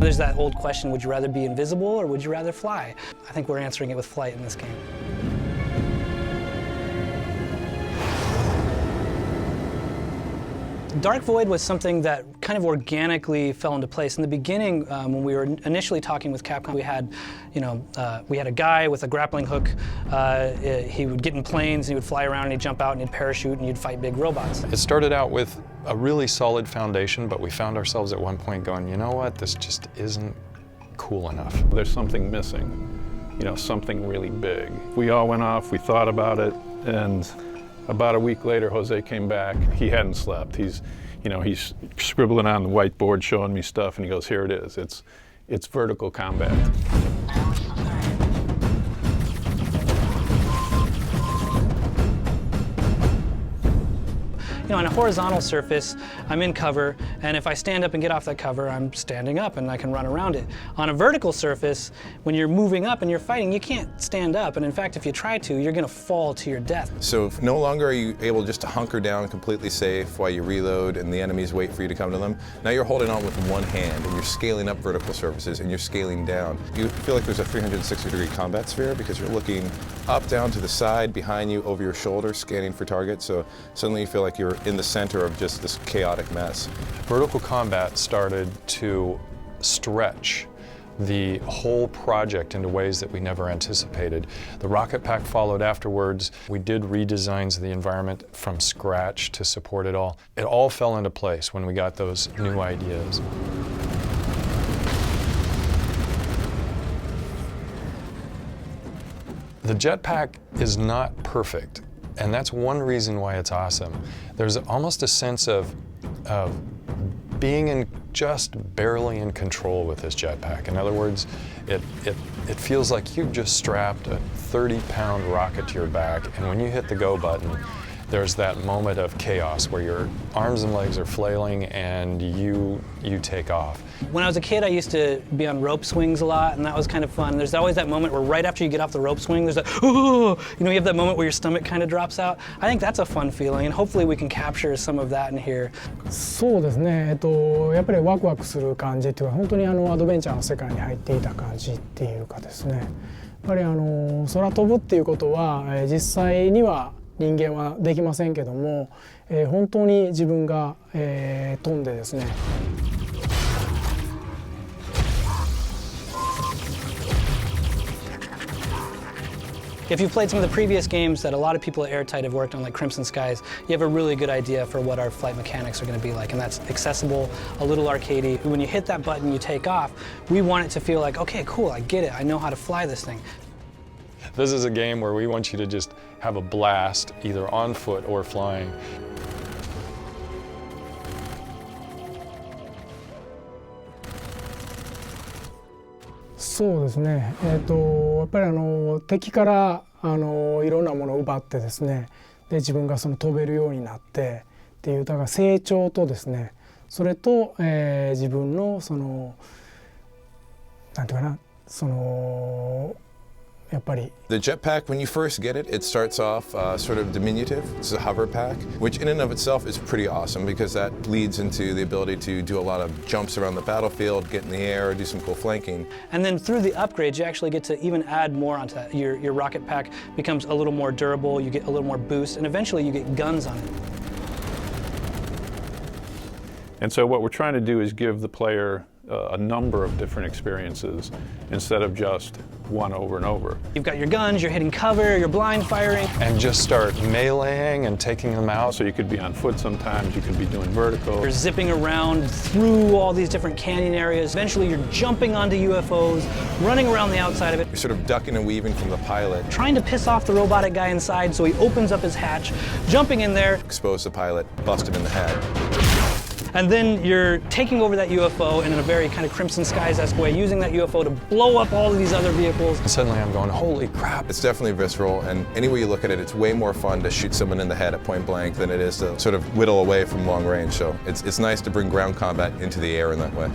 There's that old question, would you rather be invisible or would you rather fly? I think we're answering it with flight in this game. Dark Void was something that kind of organically fell into place. In the beginning, when we were initially talking with Capcom, we had, we had a guy with a grappling hook. He would get in planes, and he would fly around, and he'd jump out, and he'd parachute, and you'd fight big robots. It started out with a really solid foundation, but we found ourselves at one point going, you know what, this just isn't cool enough. There's something missing, something really big. We all went off, we thought about it, and about a week later, Jose came back. He hadn't slept. He's scribbling on the whiteboard, showing me stuff, and he goes, "Here it is. It's vertical combat." On a horizontal surface, I'm in cover, and if I stand up and get off that cover, I'm standing up and I can run around it. On a vertical surface, when you're moving up and you're fighting, you can't stand up, and in fact, if you try to, you're gonna fall to your death. So no longer are you able just to hunker down completely safe while you reload and the enemies wait for you to come to them. Now you're holding on with one hand, and you're scaling up vertical surfaces, and you're scaling down. You feel like there's a 360-degree combat sphere because you're looking up, down, to the side, behind you, over your shoulder, scanning for targets, so suddenly you feel like you're in the center of just this chaotic mess. Vertical combat started to stretch the whole project into ways that we never anticipated. The Rocket Pack followed afterwards. We did redesigns of the environment from scratch to support it all. It all fell into place when we got those new ideas. The jetpack is not perfect, and that's one reason why it's awesome. There's almost a sense of being just barely in control with this jetpack. In other words, it feels like you've just strapped a 30-pound rocket to your back, and when you hit the go button, there's that moment of chaos where your arms and legs are flailing and you take off. When I was a kid, I used to be on rope swings a lot, and that was kind of fun. There's always that moment where right after you get off the rope swing, there's that, ooh, you have that moment where your stomach kind of drops out. I think that's a fun feeling, and hopefully we can capture some of that in here. そうですね、やっぱりワクワクする感じっていうか、本当にアドベンチャーの世界に入っていた感じっていうかですね、やっぱり空飛ぶっていうことは、実際には人間はできませんけども、本当に自分が、飛んでですね。If you've played some of the previous games that a lot of people at Airtight have worked on, like Crimson Skies, you have a really good idea for what our flight mechanics are going to be like, and that's accessible, a little arcadey. When you hit that button, you take off. We want it to feel like, okay, cool, I get it, I know how to fly this thing. This is a game where we want you to just have a blast, either on foot or flying.そうですね、やっぱり敵からいろんなものを奪ってですね、で自分が飛べるようになってっていう、だから成長とですね、それと、自分のなんていうかな、やっぱり The jetpack, when you first get it, it starts off sort of diminutive. It's a hover pack, which in and of itself is pretty awesome because that leads into the ability to do a lot of jumps around the battlefield, get in the air, do some cool flanking. And then through the upgrades, you actually get to even add more onto that. Your rocket pack becomes a little more durable, you get a little more boost, and eventually you get guns on it. And so what we're trying to do is give the player a number of different experiences instead of just one over and over. You've got your guns, you're hitting cover, you're blind firing. And just start meleeing and taking them out. So you could be on foot sometimes, you could be doing vertical. You're zipping around through all these different canyon areas. Eventually you're jumping onto UFOs, running around the outside of it. You're sort of ducking and weaving from the pilot. Trying to piss off the robotic guy inside, so he opens up his hatch, jumping in there. Expose the pilot, bust him in the head. And then you're taking over that UFO and in a very kind of Crimson Skies-esque way, using that UFO to blow up all of these other vehicles. And suddenly I'm going, holy crap. It's definitely visceral, and any way you look at it, it's way more fun to shoot someone in the head at point blank than it is to sort of whittle away from long range. So it's nice to bring ground combat into the air in that way.